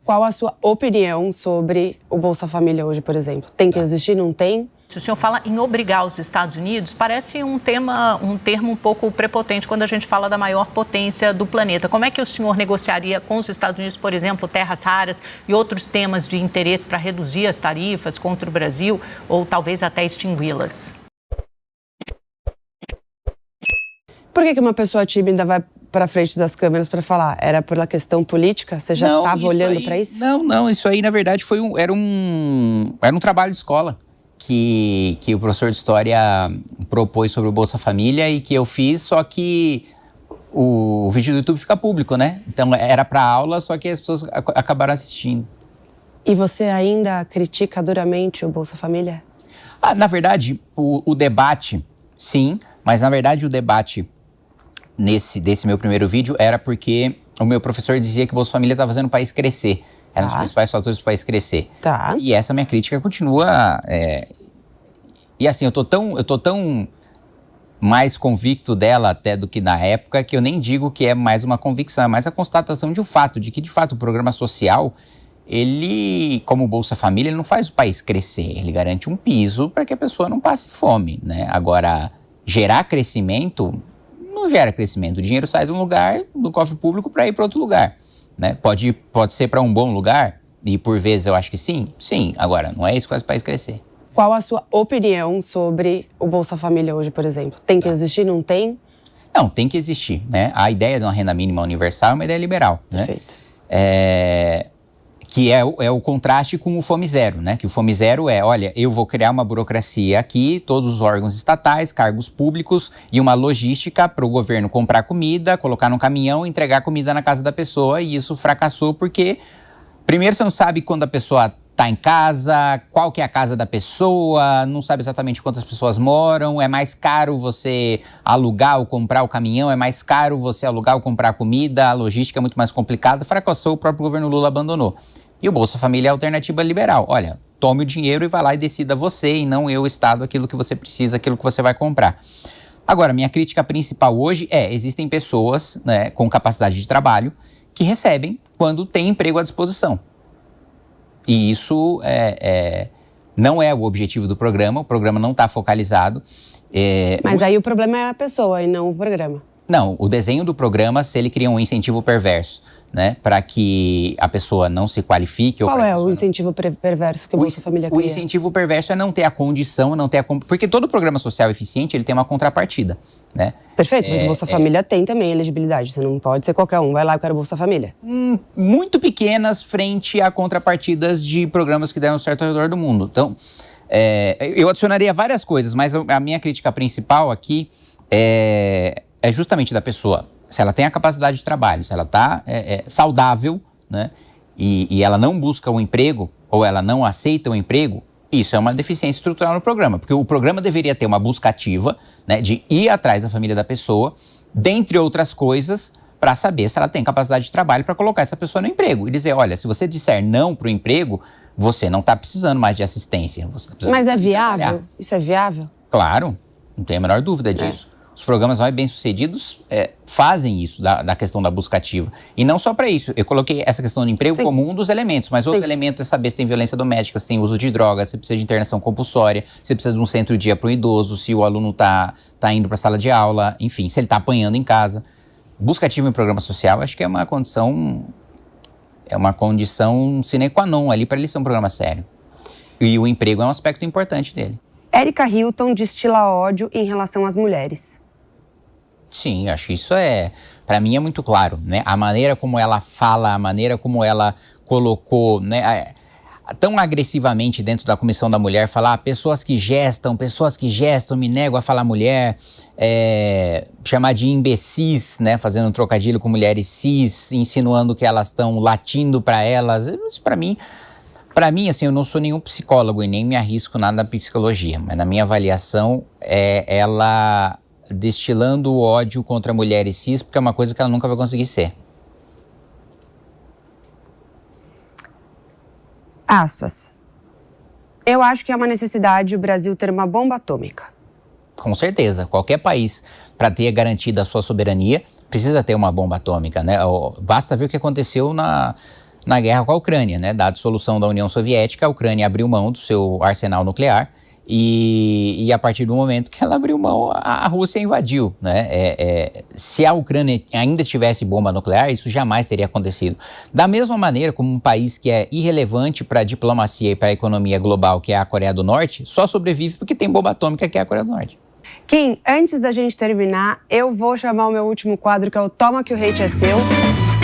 Qual a sua opinião sobre o Bolsa Família hoje, por exemplo? Tem que existir, não tem? Se o senhor fala em obrigar os Estados Unidos, parece um termo um pouco prepotente quando a gente fala da maior potência do planeta. Como é que o senhor negociaria com os Estados Unidos, por exemplo, terras raras e outros temas de interesse para reduzir as tarifas contra o Brasil ou talvez até extingui-las? Por que uma pessoa tímida vai para frente das câmeras para falar? Era pela questão política? Você já estava olhando para isso? Não, isso aí na verdade era um trabalho de escola que o professor de História propôs sobre o Bolsa Família e que eu fiz, só que o vídeo do YouTube fica público, né? Então era para aula, só que as pessoas acabaram assistindo. E você ainda critica duramente o Bolsa Família? Na verdade, o debate, sim, mas na verdade o debate desse meu primeiro vídeo era porque o meu professor dizia que o Bolsa Família estava fazendo o país crescer. Era um dos principais fatores do país crescer. Tá. E essa minha crítica continua. E assim, eu tô tão mais convicto dela até do que na época, que eu nem digo que é mais uma convicção, é mais a constatação de um fato, de que de fato o programa social, ele, como o Bolsa Família, ele não faz o país crescer, ele garante um piso para que a pessoa não passe fome, né? Agora, gerar crescimento não gera crescimento. O dinheiro sai de um lugar, do cofre público, para ir para outro lugar, né? Pode ser para um bom lugar, e por vezes eu acho que sim. Agora, não é isso que faz o país crescer. Qual a sua opinião sobre o Bolsa Família hoje, por exemplo? Tem que existir, não tem? Não, tem que existir, né? A ideia de uma renda mínima universal é uma ideia liberal, né? Perfeito. Que é o contraste com o Fome Zero, né? Que o Fome Zero olha, eu vou criar uma burocracia aqui, todos os órgãos estatais, cargos públicos e uma logística para o governo comprar comida, colocar num caminhão e entregar comida na casa da pessoa. E isso fracassou porque, primeiro, você não sabe quando a pessoa está em casa, qual que é a casa da pessoa, não sabe exatamente quantas pessoas moram, é mais caro você alugar ou comprar o caminhão, é mais caro você alugar ou comprar comida, a logística é muito mais complicada, fracassou, o próprio governo Lula abandonou. E o Bolsa Família é a alternativa liberal. Olha, tome o dinheiro e vá lá e decida você e não eu, o Estado, aquilo que você precisa, aquilo que você vai comprar. Agora, minha crítica principal hoje existem pessoas, né, com capacidade de trabalho que recebem quando tem emprego à disposição. E isso não é o objetivo do programa, o programa não está focalizado. Mas aí o problema é a pessoa e não o programa. Não, o desenho do programa, se ele cria um incentivo perverso, né, para que a pessoa não se qualifique. Qual é o incentivo perverso que o Bolsa Família cria? O incentivo perverso é não ter a condição, porque todo programa social eficiente, ele tem uma contrapartida, né? Perfeito, mas o Bolsa Família tem também elegibilidade, você não pode ser qualquer um, vai lá, eu quero Bolsa Família. Muito pequenas frente a contrapartidas de programas que deram certo ao redor do mundo. Então, eu adicionaria várias coisas, mas a minha crítica principal aqui é justamente da pessoa. Se ela tem a capacidade de trabalho, se ela está saudável, né, e ela não busca um emprego, ou ela não aceita um emprego, isso é uma deficiência estrutural no programa. Porque o programa deveria ter uma busca ativa, né, de ir atrás da família da pessoa, dentre outras coisas, para saber se ela tem capacidade de trabalho para colocar essa pessoa no emprego. E dizer, olha, se você disser não para o emprego, você não está precisando mais de assistência. Você tá precisando. Mas é viável? Trabalhar. Isso é viável? Claro, não tenho a menor dúvida disso. Os programas mais bem-sucedidos fazem isso, da questão da busca ativa. E não só para isso. Eu coloquei essa questão do emprego como um dos elementos, mas outro elemento é saber se tem violência doméstica, se tem uso de drogas, se precisa de internação compulsória, se precisa de um centro-dia para um idoso, se o aluno tá indo para a sala de aula, enfim, se ele está apanhando em casa. Busca ativa em programa social, acho que é uma condição sine qua non ali para ele ser um programa sério. E o emprego é um aspecto importante dele. Érica Hilton destila ódio em relação às mulheres. Sim, acho que isso para mim é muito claro, né? A maneira como ela fala, a maneira como ela colocou, né, tão agressivamente dentro da Comissão da Mulher, falar pessoas que gestam, me nego a falar mulher, chamar de imbecis, né, fazendo um trocadilho com mulheres cis, insinuando que elas estão latindo para elas. Isso para mim, assim, eu não sou nenhum psicólogo e nem me arrisco nada na psicologia, mas na minha avaliação ela destilando o ódio contra mulheres cis, porque é uma coisa que ela nunca vai conseguir ser. Aspas. Eu acho que é uma necessidade o Brasil ter uma bomba atômica. Com certeza. Qualquer país, para ter garantida a sua soberania, precisa ter uma bomba atômica, né? Basta ver o que aconteceu na guerra com a Ucrânia, né? Dada a dissolução da União Soviética, a Ucrânia abriu mão do seu arsenal nuclear e a partir do momento que ela abriu mão, a Rússia invadiu, né? Se a Ucrânia ainda tivesse bomba nuclear, isso jamais teria acontecido. Da mesma maneira como um país que é irrelevante para a diplomacia e para a economia global, que é a Coreia do Norte, só sobrevive porque tem bomba atômica, que é a Coreia do Norte. Kim, antes da gente terminar, eu vou chamar o meu último quadro, que é o Toma que o Hate é Seu,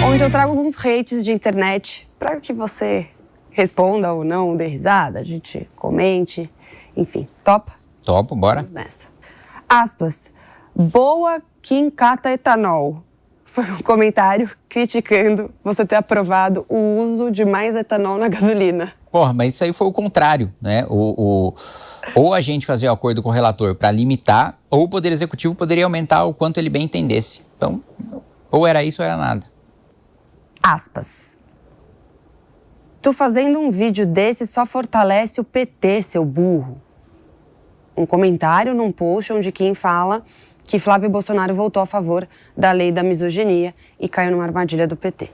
onde eu trago alguns hates de internet para que você responda ou não, dê risada, a gente comente, enfim, topa? Topo, bora. Vamos nessa. Aspas, boa Kim cata etanol. Foi um comentário criticando você ter aprovado o uso de mais etanol na gasolina. Porra, mas isso aí foi o contrário, né? Ou a gente fazia o acordo com o relator para limitar, ou o Poder Executivo poderia aumentar o quanto ele bem entendesse. Então, ou era isso ou era nada. Aspas. Tu fazendo um vídeo desse só fortalece o PT, seu burro. Um comentário num post onde Kim fala que Flávio Bolsonaro votou a favor da lei da misoginia e caiu numa armadilha do PT.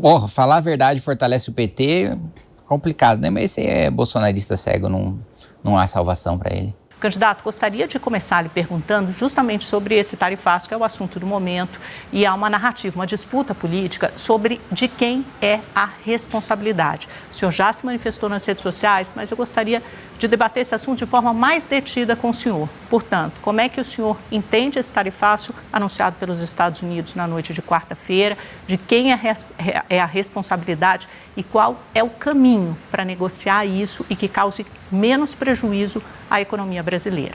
Porra, falar a verdade fortalece o PT, complicado, né? Mas esse aí é bolsonarista cego, não há salvação para ele. Candidato, gostaria de começar lhe perguntando justamente sobre esse tarifaço, que é o assunto do momento, e há uma narrativa, uma disputa política sobre de quem é a responsabilidade. O senhor já se manifestou nas redes sociais, mas eu gostaria de debater esse assunto de forma mais detida com o senhor. Portanto, como é que o senhor entende esse tarifaço anunciado pelos Estados Unidos na noite de quarta-feira, de quem é a responsabilidade e qual é o caminho para negociar isso e que cause menos prejuízo à economia brasileira?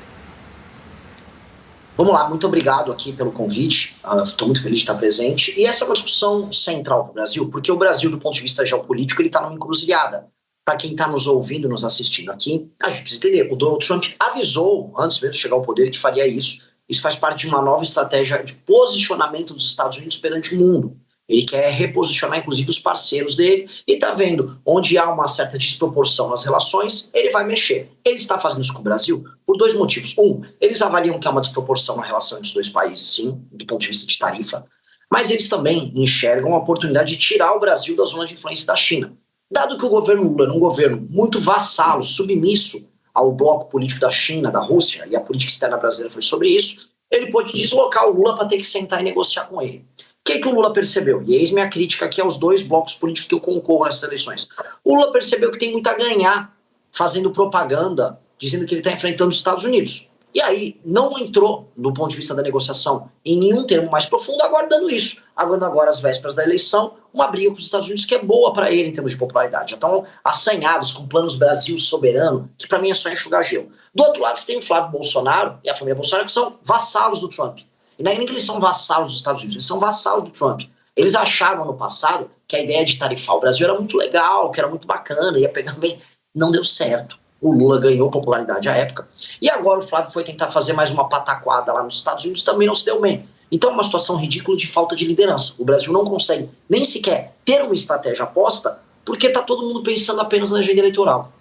Vamos lá, muito obrigado aqui pelo convite, estou muito feliz de estar presente. E essa é uma discussão central para o Brasil, porque o Brasil, do ponto de vista geopolítico, ele está numa encruzilhada. Para quem está nos ouvindo, nos assistindo aqui, a gente precisa entender, o Donald Trump avisou, antes mesmo de chegar ao poder, que faria isso. Isso faz parte de uma nova estratégia de posicionamento dos Estados Unidos perante o mundo. Ele quer reposicionar, inclusive, os parceiros dele e está vendo onde há uma certa desproporção nas relações, ele vai mexer. Ele está fazendo isso com o Brasil por dois motivos. Um, eles avaliam que há uma desproporção na relação entre os dois países, sim, do ponto de vista de tarifa, mas eles também enxergam a oportunidade de tirar o Brasil da zona de influência da China. Dado que o governo Lula é um governo muito vassalo, submisso ao bloco político da China, da Rússia, e a política externa brasileira foi sobre isso, ele pôde deslocar o Lula para ter que sentar e negociar com ele. O que o Lula percebeu? E eis minha crítica aqui aos dois blocos políticos que eu concorro nessas eleições. O Lula percebeu que tem muito a ganhar fazendo propaganda, dizendo que ele está enfrentando os Estados Unidos. E aí não entrou, do ponto de vista da negociação, em nenhum termo mais profundo, aguardando isso. Aguardando agora, às vésperas da eleição, uma briga com os Estados Unidos que é boa para ele em termos de popularidade. Já estão assanhados com planos Brasil soberano, que para mim é só enxugar gelo. Do outro lado, você tem o Flávio Bolsonaro e a família Bolsonaro, que são vassalos do Trump. E não é nem que eles são vassalos dos Estados Unidos, eles são vassalos do Trump. Eles acharam ano passado que a ideia de tarifar o Brasil era muito legal, que era muito bacana, ia pegar bem. Não deu certo. O Lula ganhou popularidade à época. E agora o Flávio foi tentar fazer mais uma pataquada lá nos Estados Unidos, também não se deu bem. Então é uma situação ridícula de falta de liderança. O Brasil não consegue nem sequer ter uma estratégia aposta, porque está todo mundo pensando apenas na agenda eleitoral.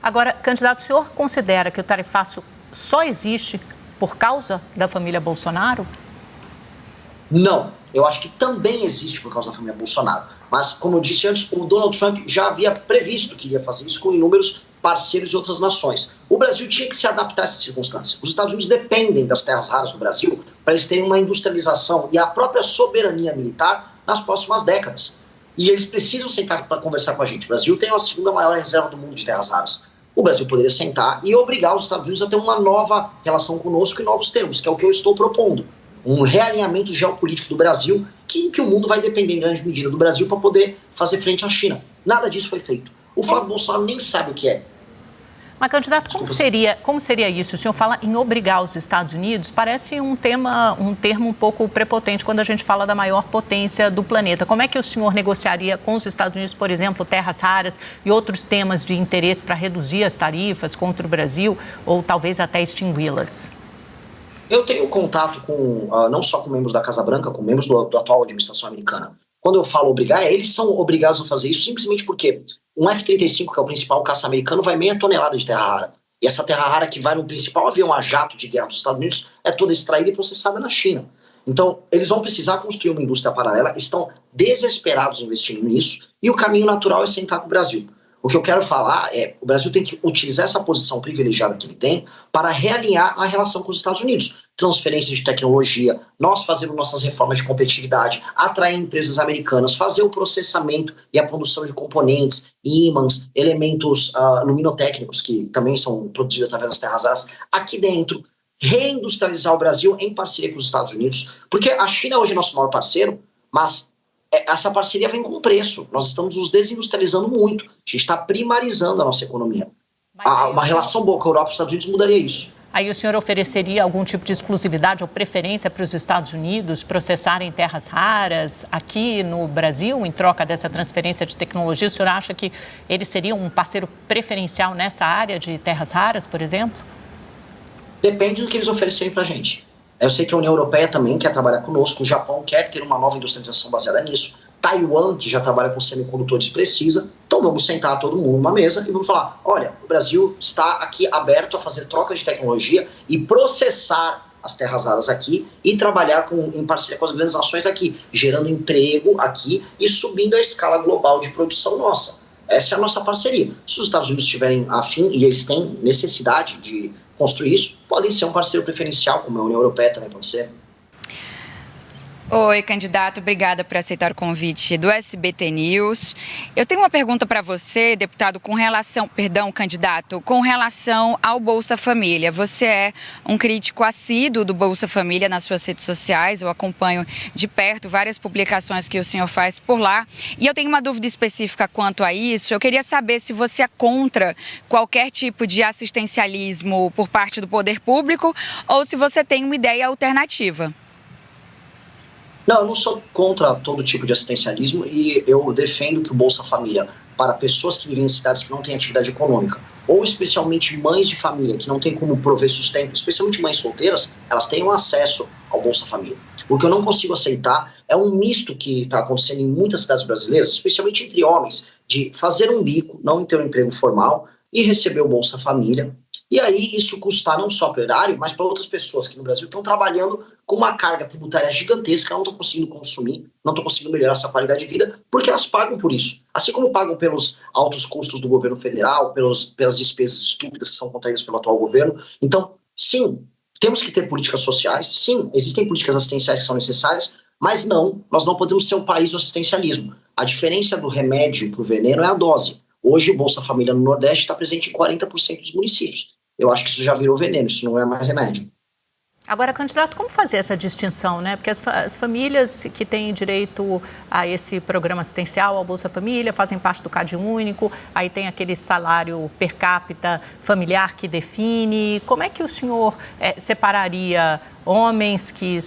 Agora, candidato, o senhor considera que o tarifaço só existe por causa da família Bolsonaro? Não, eu acho que também existe por causa da família Bolsonaro. Mas, como eu disse antes, o Donald Trump já havia previsto que iria fazer isso com inúmeros parceiros de outras nações. O Brasil tinha que se adaptar a essa circunstância. Os Estados Unidos dependem das terras raras do Brasil para eles terem uma industrialização e a própria soberania militar nas próximas décadas. E eles precisam sentar para conversar com a gente. O Brasil tem a segunda maior reserva do mundo de terras raras. O Brasil poderia sentar e obrigar os Estados Unidos a ter uma nova relação conosco em novos termos, que é o que eu estou propondo. Um realinhamento geopolítico do Brasil, que o mundo vai depender em grande medida do Brasil para poder fazer frente à China. Nada disso foi feito. O Flávio Bolsonaro nem sabe o que é. Mas, candidato, como seria isso? O senhor fala em obrigar os Estados Unidos, parece um termo um pouco prepotente quando a gente fala da maior potência do planeta. Como é que o senhor negociaria com os Estados Unidos, por exemplo, terras raras e outros temas de interesse para reduzir as tarifas contra o Brasil ou talvez até extingui-las? Eu tenho contato com, não só com membros da Casa Branca, com membros da atual administração americana. Quando eu falo obrigar, eles são obrigados a fazer isso simplesmente porque um F-35, que é o principal caça americano, vai meia tonelada de terra rara. E essa terra rara que vai no principal avião a jato de guerra dos Estados Unidos é toda extraída e processada na China. Então, eles vão precisar construir uma indústria paralela, estão desesperados investindo nisso, e o caminho natural é sentar com o Brasil. O que eu quero falar é, o Brasil tem que utilizar essa posição privilegiada que ele tem para realinhar a relação com os Estados Unidos. Transferência de tecnologia, nós fazemos nossas reformas de competitividade, atrair empresas americanas, fazer o processamento e a produção de componentes, ímãs, elementos luminotécnicos que também são produzidos através das terras raras aqui dentro, reindustrializar o Brasil em parceria com os Estados Unidos, porque a China hoje é nosso maior parceiro, mas essa parceria vem com preço. Nós estamos nos desindustrializando muito. A gente está primarizando a nossa economia. Uma relação boa com a Europa e os Estados Unidos mudaria isso. Aí o senhor ofereceria algum tipo de exclusividade ou preferência para os Estados Unidos processarem terras raras aqui no Brasil, em troca dessa transferência de tecnologia? O senhor acha que eles seriam um parceiro preferencial nessa área de terras raras, por exemplo? Depende do que eles oferecerem para a gente. Eu sei que a União Europeia também quer trabalhar conosco, o Japão quer ter uma nova industrialização baseada nisso, Taiwan, que já trabalha com semicondutores, precisa. Então vamos sentar todo mundo numa mesa e vamos falar, olha, o Brasil está aqui aberto a fazer troca de tecnologia e processar as terras raras aqui e trabalhar em parceria com as grandes nações aqui, gerando emprego aqui e subindo a escala global de produção nossa. Essa é a nossa parceria. Se os Estados Unidos estiverem afim, e eles têm necessidade de construir isso, podem ser um parceiro preferencial, como a União Europeia também pode ser. Oi, candidato, obrigada por aceitar o convite do SBT News. Eu tenho uma pergunta para você, deputado, candidato, com relação ao Bolsa Família. Você é um crítico assíduo do Bolsa Família nas suas redes sociais, eu acompanho de perto várias publicações que o senhor faz por lá. E eu tenho uma dúvida específica quanto a isso. Eu queria saber se você é contra qualquer tipo de assistencialismo por parte do poder público ou se você tem uma ideia alternativa. Não, eu não sou contra todo tipo de assistencialismo e eu defendo que o Bolsa Família, para pessoas que vivem em cidades que não têm atividade econômica, ou especialmente mães de família que não têm como prover sustento, especialmente mães solteiras, elas tenham acesso ao Bolsa Família. O que eu não consigo aceitar é um misto que está acontecendo em muitas cidades brasileiras, especialmente entre homens, de fazer um bico, não ter um emprego formal e receber o Bolsa Família. E aí isso custar não só para o erário, mas para outras pessoas que no Brasil estão trabalhando com uma carga tributária gigantesca, não estão conseguindo consumir, não estão conseguindo melhorar essa qualidade de vida, porque elas pagam por isso. Assim como pagam pelos altos custos do governo federal, pelas despesas estúpidas que são contraídas pelo atual governo. Então, sim, temos que ter políticas sociais, sim, existem políticas assistenciais que são necessárias, mas não, nós não podemos ser um país do assistencialismo. A diferença do remédio para o veneno é a dose. Hoje o Bolsa Família no Nordeste está presente em 40% dos municípios. Eu acho que isso já virou veneno, isso não é mais remédio. Agora, candidato, como fazer essa distinção, né? Porque as famílias que têm direito a esse programa assistencial, ao Bolsa Família, fazem parte do CadÚnico, aí tem aquele salário per capita familiar que define. Como é que o senhor separaria homens que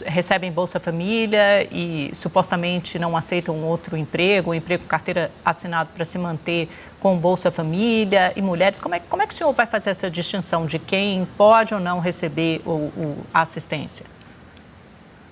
recebem Bolsa Família e supostamente não aceitam outro emprego, carteira assinado para se manter com Bolsa Família, e mulheres? Como é que o senhor vai fazer essa distinção de quem pode ou não receber a assistência?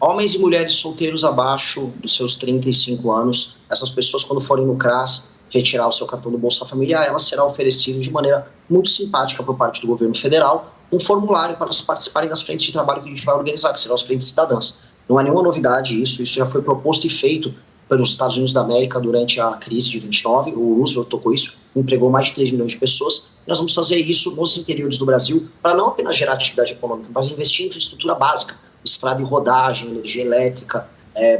Homens e mulheres solteiros abaixo dos seus 35 anos, essas pessoas, quando forem no CRAS retirar o seu cartão do Bolsa Família, ela será oferecida de maneira muito simpática por parte do governo federal um formulário para participarem das frentes de trabalho que a gente vai organizar, que serão as frentes cidadãs. Não é nenhuma novidade isso já foi proposto e feito pelos Estados Unidos da América durante a crise de 29, o Roosevelt tocou isso, empregou mais de 3 milhões de pessoas. Nós vamos fazer isso nos interiores do Brasil para não apenas gerar atividade econômica, mas investir em infraestrutura básica, estrada e rodagem, energia elétrica,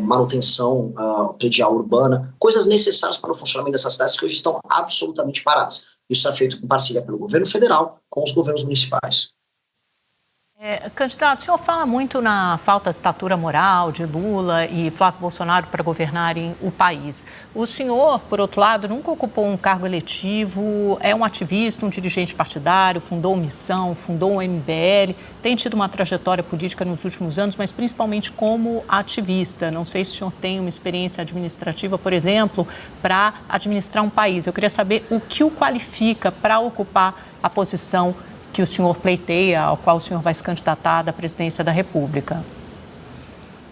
manutenção predial urbana, coisas necessárias para o funcionamento dessas cidades que hoje estão absolutamente paradas. Isso é feito em parceria pelo governo federal com os governos municipais. Candidato, o senhor fala muito na falta de estatura moral de Lula e Flávio Bolsonaro para governarem o país. O senhor, por outro lado, nunca ocupou um cargo eletivo, é um ativista, um dirigente partidário, fundou Missão, fundou o MBL, tem tido uma trajetória política nos últimos anos, mas principalmente como ativista. Não sei se o senhor tem uma experiência administrativa, por exemplo, para administrar um país. Eu queria saber o que o qualifica para ocupar a posição que o senhor pleiteia, ao qual o senhor vai se candidatar da presidência da República.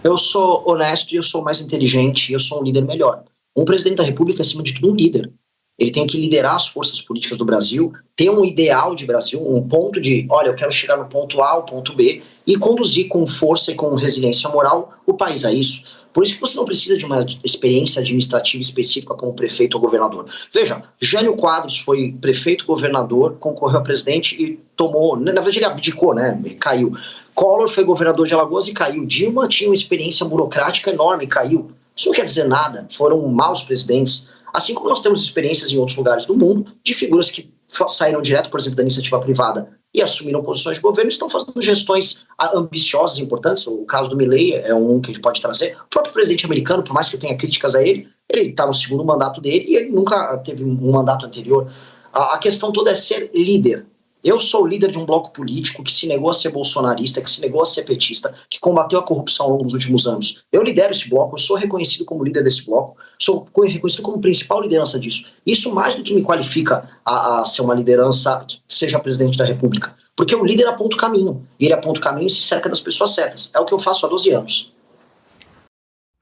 Eu sou honesto e eu sou mais inteligente e eu sou um líder melhor. Um presidente da República é, acima de tudo, um líder. Ele tem que liderar as forças políticas do Brasil, ter um ideal de Brasil, um ponto de, olha, eu quero chegar no ponto A, ao ponto B, e conduzir com força e com resiliência moral o país a isso. Por isso que você não precisa de uma experiência administrativa específica como prefeito ou governador. Veja, Jânio Quadros foi prefeito, governador, concorreu a presidente e tomou, na verdade ele abdicou, né, caiu. Collor foi governador de Alagoas e caiu. Dilma tinha uma experiência burocrática enorme e caiu. Isso não quer dizer nada, foram maus presidentes. Assim como nós temos experiências em outros lugares do mundo de figuras que saíram direto, por exemplo, da iniciativa privada e assumiram posições de governo, estão fazendo gestões ambiciosas e importantes. O caso do Milley é um que a gente pode trazer. O próprio presidente americano, por mais que eu tenha críticas a ele está no segundo mandato dele e ele nunca teve um mandato anterior. A questão toda é ser líder. Eu sou líder de um bloco político que se negou a ser bolsonarista, que se negou a ser petista, que combateu a corrupção ao longo dos últimos anos. Eu lidero esse bloco, eu sou reconhecido como líder desse bloco, sou reconhecido como principal liderança disso. Isso mais do que me qualifica a ser uma liderança que seja presidente da República. Porque o líder aponta o caminho, e ele aponta o caminho e se cerca das pessoas certas. É o que eu faço há 12 anos.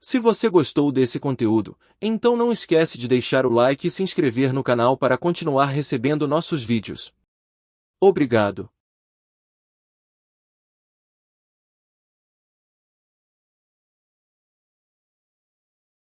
Se você gostou desse conteúdo, então não esquece de deixar o like e se inscrever no canal para continuar recebendo nossos vídeos. Obrigado.